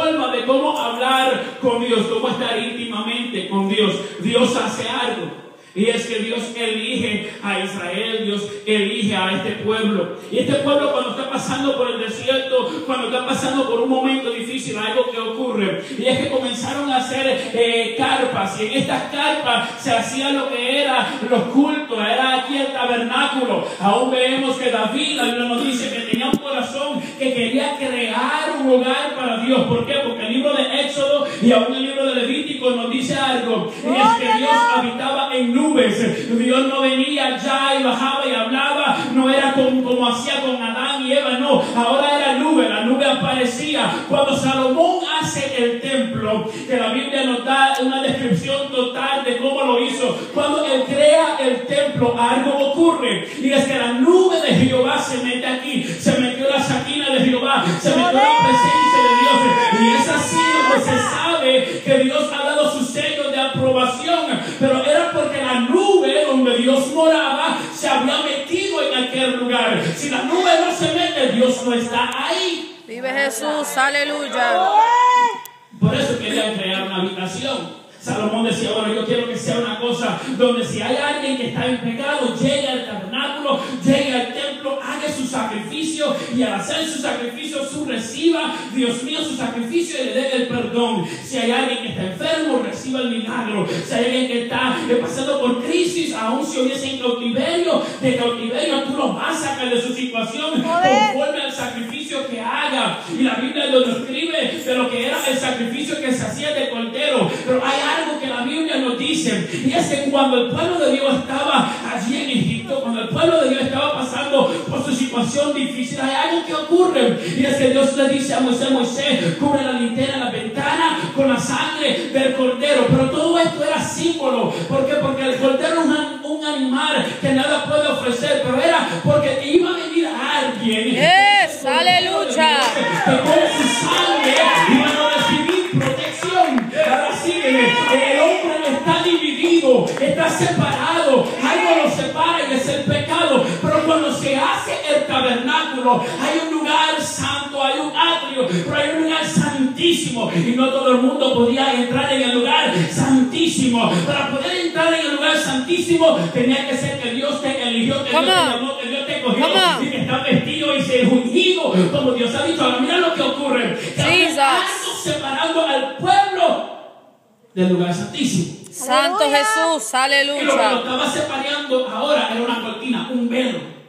forma de cómo hablar con Dios, cómo estar íntimamente con Dios. Dios hace algo. Y es que Dios elige a Israel, Dios elige a este pueblo. Y este pueblo, cuando está pasando por el desierto, cuando está pasando por un momento difícil, algo que ocurre. Y es que comenzaron a hacer carpas. Y en estas carpas se hacía lo que era los cultos. Era aquí el tabernáculo. Aún vemos que David, la Biblia nos dice que tenía un corazón que quería crear un hogar para Dios. ¿Por qué? Porque el libro de Éxodo y aún el libro de Levítico nos dice algo. Y es que Dios habitaba en nubes. Dios no venía ya y bajaba y hablaba, no era como hacía con Adán y Eva, no, ahora era nube, la nube aparecía. Cuando Salomón hace el templo, que la Biblia nos da una descripción total de cómo lo hizo, cuando él crea el templo, algo ocurre, y es que la nube de Jehová se mete aquí, se metió la Shekinah de Jehová, se metió la presencia de Dios, y es así como se sabe que Dios ha dado su sello de aprobación, pero era porque la nube donde Dios moraba se había metido en aquel lugar. Si la nube no se mete, Dios no está ahí. Vive Jesús, aleluya. Por eso querían crear una habitación. Salomón decía, bueno, yo quiero que sea una cosa donde si hay alguien que está en pecado, llegue al tabernáculo, llegue al templo, haga su sacrificio, y al hacer su sacrificio, reciba, Dios mío, su sacrificio y le dé el perdón. Si hay alguien que está enfermo, reciba el milagro. Si hay alguien que está pasando por crisis, aún si hubiese en cautiverio, de cautiverio tú lo vas a sacar de su situación conforme al sacrificio que haga. Y la Biblia lo describe de lo que era el sacrificio que se hacía de cordero. Pero hay algo que la Biblia nos dice, y es que cuando el pueblo de Dios estaba allí en Egipto, cuando el pueblo de Dios estaba pasando por su situación difícil, hay algo que ocurre, y es que Dios le dice a Moisés, Moisés, cubre la linterna, la ventana con la sangre del cordero. Pero todo esto era símbolo. ¿Por qué? Porque el cordero es un animal que nada puede ofrecer, pero era porque iba a venir alguien, aleluya, que con su sangre iban a recibir protección. Ahora sí, el hombre está dividido, está separado, algo lo separa y es el pecado. Pero cuando se hace el tabernáculo, hay un lugar santo, hay un atrio, pero hay un lugar santísimo, y no todo el mundo podía entrar en el lugar santísimo. Para poder entrar en el lugar santísimo tenía que ser que Dios te eligió, que Dios te llamó, que Dios te cogió, y que está vestido y se ungido como Dios ha dicho. Ahora mira lo que ocurre, que hay algo separando al pueblo del lugar santísimo. Santo Jesús, aleluya. Y lo que lo estaba separando ahora era una cortina, un velo.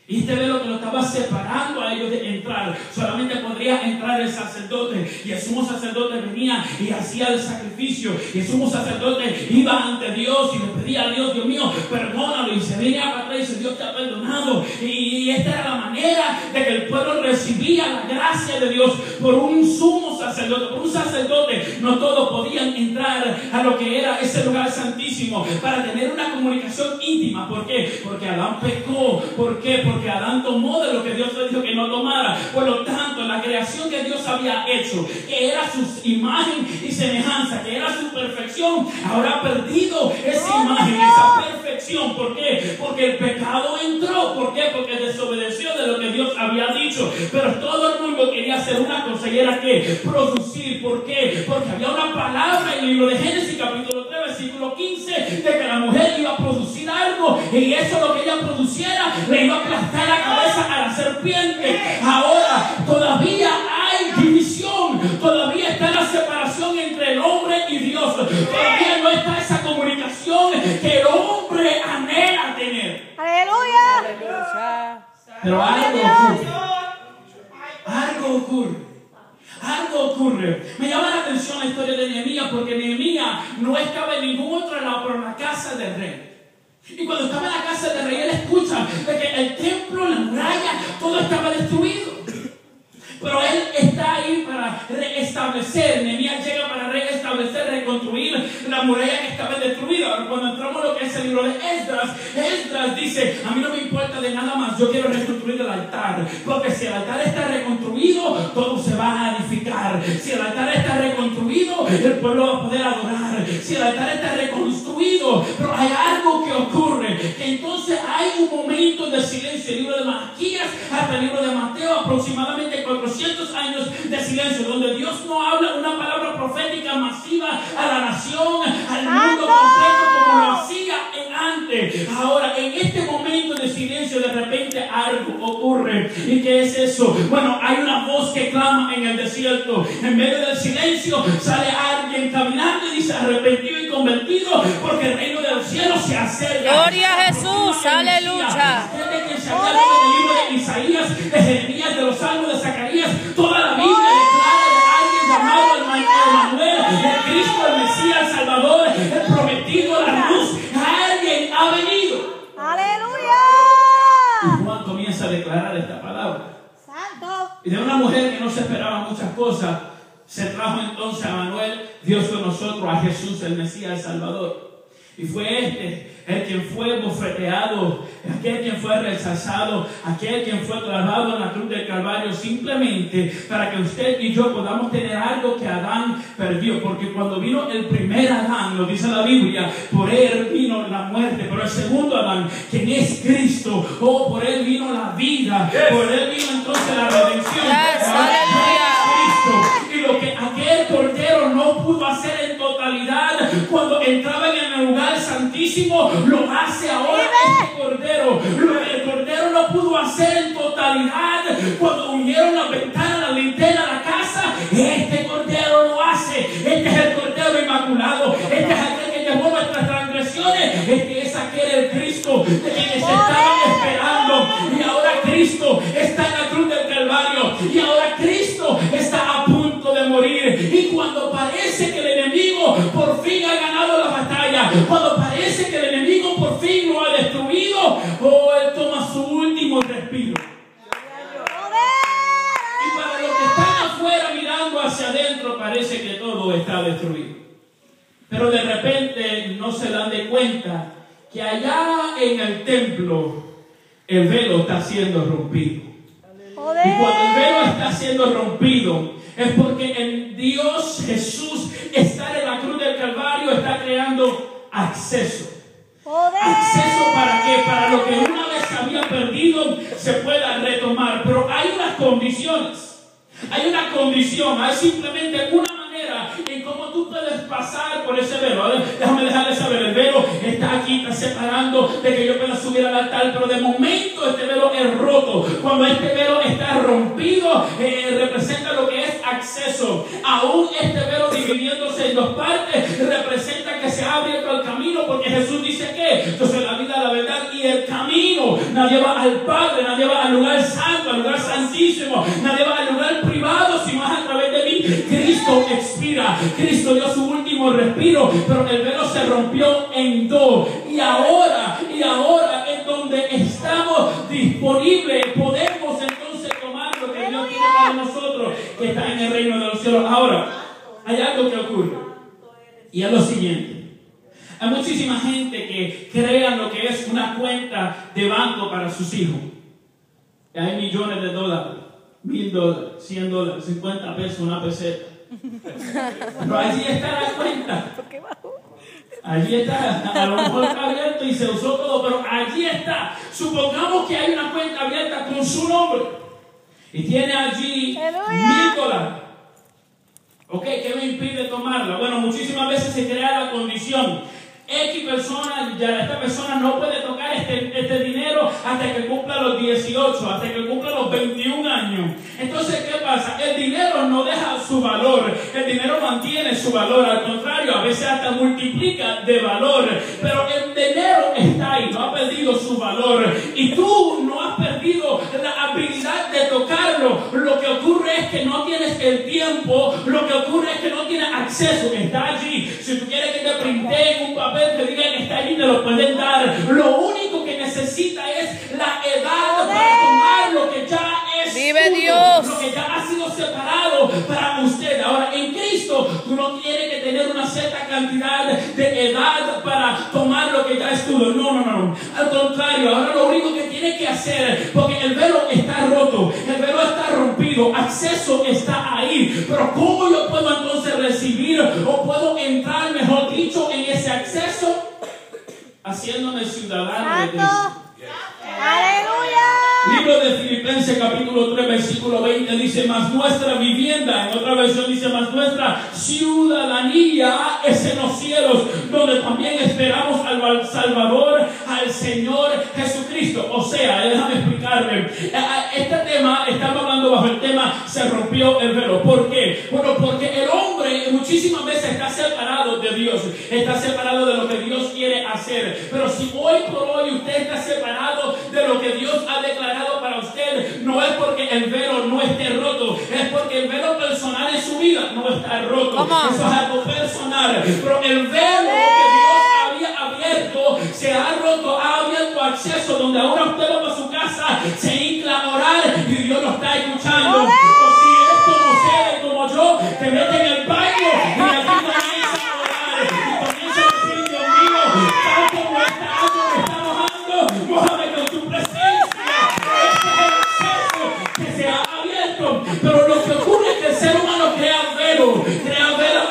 Y este velo que lo estaba separando a ellos de entrar. Solamente podría entrar el sacerdote. Y el sumo sacerdote venía y hacía el sacrificio. Y el sumo sacerdote iba ante Dios y le pedía a Dios, Dios mío, perdónalo. Y se venía para atrás y dice, Dios te ha perdonado. Y esta era la manera de que el pueblo recibía la gracia de Dios por un sumo sacerdote, por un sacerdote. No todos podían entrar a lo que era ese lugar santísimo para tener una comunicación íntima. ¿Por qué? Porque Adán pecó. ¿Por qué? Porque Adán tomó de lo que Dios le dijo que no tomara. Por lo tanto, la creación que Dios había hecho, que era su imagen y semejanza, que era su perfección, ahora ha perdido esa imagen, esa perfección. ¿Por qué? Porque el pecado entró. ¿Por qué? Porque desobedeció de lo que Dios había dicho. Pero todo el mundo quería hacer una cosa, y era que producir. ¿Por qué? Porque había una palabra en el libro de Génesis capítulo 3 versículo 15 de que la mujer iba a producir algo, y eso lo que ella produciera le iba a aplastar la cabeza a la serpiente. Ahora todavía hay división, todavía está la separación entre el hombre y Dios, todavía no está esa comunicación que el hombre anhela tener. Aleluya. Pero algo ocurre. Me llama la atención la historia de Nehemías, porque Nehemías no estaba en ningún otro lado, pero en la casa del rey. Y cuando estaba en la casa del rey, él escucha de que el templo, la muralla, todo estaba destruido. Pero él está ahí para reestablecer. Nehemías llega para reestablecer, reconstruir la muralla que estaba destruida. Ahora, cuando entramos en lo que es el libro de Esdras, Esdras dice, a mí no me importa de nada más, yo quiero reconstruir el altar. Porque si el altar está reconstruido, todo se va a edificar. Si el altar está reconstruido, el pueblo va a poder adorar. Si el altar está reconstruido, pero hay algo que ocurre. que entonces hay un momento de silencio. El libro de Malaquías hasta el libro de Mateo, aproximadamente 400 años de silencio, donde Dios no habla una palabra profética masiva a la nación, al mundo completo como lo hacía antes. Ahora, en este momento de silencio, de repente algo ocurre. ¿Y qué es eso? Bueno, hay una voz que clama en el desierto. En medio del silencio sale alguien caminando y dice: arrepentido y convertido, porque el reino de los cielos se acerca. Gloria a Jesús, aleluya. Desde que se habla del libro de Isaías, de Jeremías, de los Salmos, de Zacarías, toda la Biblia declara de alguien llamado Emmanuel, el Cristo, el Mesías, el Salvador, el prometido, la luz. Alguien ha venido. ¡Aleluya! Y Juan comienza a declarar esta palabra. ¡Santo! Y de una mujer que no se esperaba muchas cosas, se trajo entonces a Manuel, Dios con nosotros, a Jesús, el Mesías, el Salvador. Y fue el quien fue bofeteado, aquel quien fue rechazado, aquel quien fue clavado en la cruz del Calvario, simplemente para que usted y yo podamos tener algo que Adán perdió. Porque cuando vino el primer Adán, lo dice la Biblia, por él vino la muerte, pero el segundo Adán, quien es Cristo, por él vino la vida, por él vino entonces la redención. Y lo que aquel cordero no pudo hacer en totalidad cuando entraba en el lugar santísimo, lo hace ahora este cordero. Lo que el cordero no pudo hacer en totalidad cuando unieron la ventana, la linterna, la casa, este cordero lo hace. Este es el cordero inmaculado, este es aquel que llevó nuestras transgresiones, este es aquel, el Cristo de quienes estaban esperando. Y ahora Cristo está en la cruz del Calvario, y ahora Cristo está a punto de morir. Y cuando parece que el enemigo por fin ha ganado la batalla, cuando parece que el enemigo por fin lo ha destruido, él toma su último respiro. Y para los que están afuera mirando hacia adentro, parece que todo está destruido. Pero de repente no se dan de cuenta que allá en el templo el velo está siendo rompido. Y cuando el velo está siendo rompido, es porque en Dios Jesús estar en la cruz del Calvario está creando acceso. ¿Acceso para qué? Para lo que una vez había perdido se pueda retomar. Pero hay unas condiciones. Hay una condición. Hay simplemente una manera en cómo tú puedes pasar por ese velo. Ahora, déjame dejarles saber, el velo está aquí, está separando de que yo pueda subir al altar, pero de momento este velo es roto. Cuando este velo está rompido, representa lo que es acceso. Aún este velo dividiéndose en dos partes representa que se ha abierto el camino, porque Jesús dice que yo soy la vida, la verdad y el camino. Nadie va al Padre, nadie va al lugar santo, al lugar santísimo, nadie va al lugar privado, sino es a través de mí. Cristo expira, Cristo dio su último respiro, pero el velo se rompió en dos. Y ahora es donde estamos disponibles, podemos entonces tomar lo que Dios tiene para nosotros, que está en el reino de los cielos. Ahora, hay algo que ocurre, y es lo siguiente. Hay muchísima gente que crea lo que es una cuenta de banco para sus hijos. Hay millones de dólares, $1,000, $100, 50 pesos, una peseta. Pero allí está la cuenta. Allí está, a lo mejor está abierto y se usó todo, pero allí está. Supongamos que hay una cuenta abierta con su nombre y tiene allí $1,000. Ok, ¿qué me impide tomarla? Bueno, muchísimas veces se crea la condición. X persona, ya esta persona no puede tocar este dinero hasta que cumpla los 18, hasta que cumpla los 21 años. Entonces, ¿qué pasa? El dinero no deja su valor, el dinero mantiene su valor, al contrario, a veces hasta multiplica de valor, pero el dinero está ahí, no ha perdido su valor, y tú no has perdido la habilidad de tocarlo. Lo que ocurre es que no tienes el tiempo, lo que ocurre es que no tienes acceso, está allí. Si tú quieres que te printen un papel, te digan que está allí, te lo pueden dar. Lo único que necesita es la edad para tomar lo que ya es ¡vive tuyo, Dios! lo que ya ha sido separado para usted. Ahora, en Cristo, tú no tienes que tener una cierta cantidad de edad para tomar lo que ya es tuyo. No. Al contrario, ahora lo único que tienes que hacer, porque el velo está roto, el velo está rompido, acceso está ahí. Pero ¿cómo yo puedo entonces recibir o puedo entrar, mejor dicho, en ese acceso? haciéndome ciudadano de Dios. Aleluya. Libro de Filipenses capítulo 3 versículo 20 dice: mas nuestra vivienda, en otra versión dice: mas nuestra ciudadanía es en los cielos, donde también esperamos al Salvador, al Señor Jesucristo. O sea, déjame explicarme, este tema, estamos hablando bajo el tema se rompió el velo. ¿Por qué? Bueno, porque el hombre muchísimas veces está separado de Dios, está separado de lo que Dios quiere hacer. Pero si hoy por hoy usted está separado de lo que Dios ha declarado para usted, no es porque el velo no esté roto, es porque el velo personal en su vida no está roto. Eso es algo personal, pero el velo que Dios había abierto se ha roto, ha abierto acceso donde ahora usted va a su casa, se hinca a orar y Dios lo está escuchando. O si esto no sé como yo, te mete en el baño y aquí comienza a orar y comienza a decir: Dios mío, tal como esta agua me está mojando, mójame con tu presencia. Este es el acceso que se ha abierto. Pero lo que ocurre es que el ser humano crea velo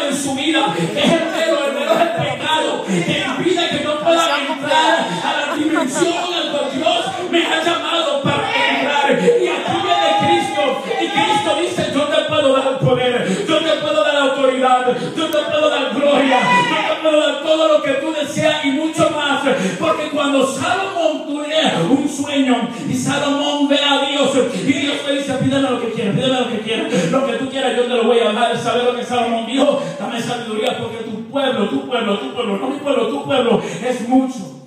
en su vida. ¿Qué es el velo? El velo es el pecado que impide que yo pueda entrar a la dimensión en la que Dios me ha llamado para entrar. Y aquí viene Cristo, y Cristo dice: yo te puedo dar el poder, yo te puedo dar la autoridad, yo te puedo dar gloria, yo te puedo dar todo lo que tú deseas y mucho más. Porque cuando Salomón tuve un sueño y Salomón ve a Dios y Dios le dice: pídeme lo que quieras, pídeme lo que quieras, lo que tú quieras yo te lo voy a dar. ¿Sabes lo que Salomón dijo? Dame sabiduría, porque tu pueblo, no mi pueblo, tu pueblo es mucho.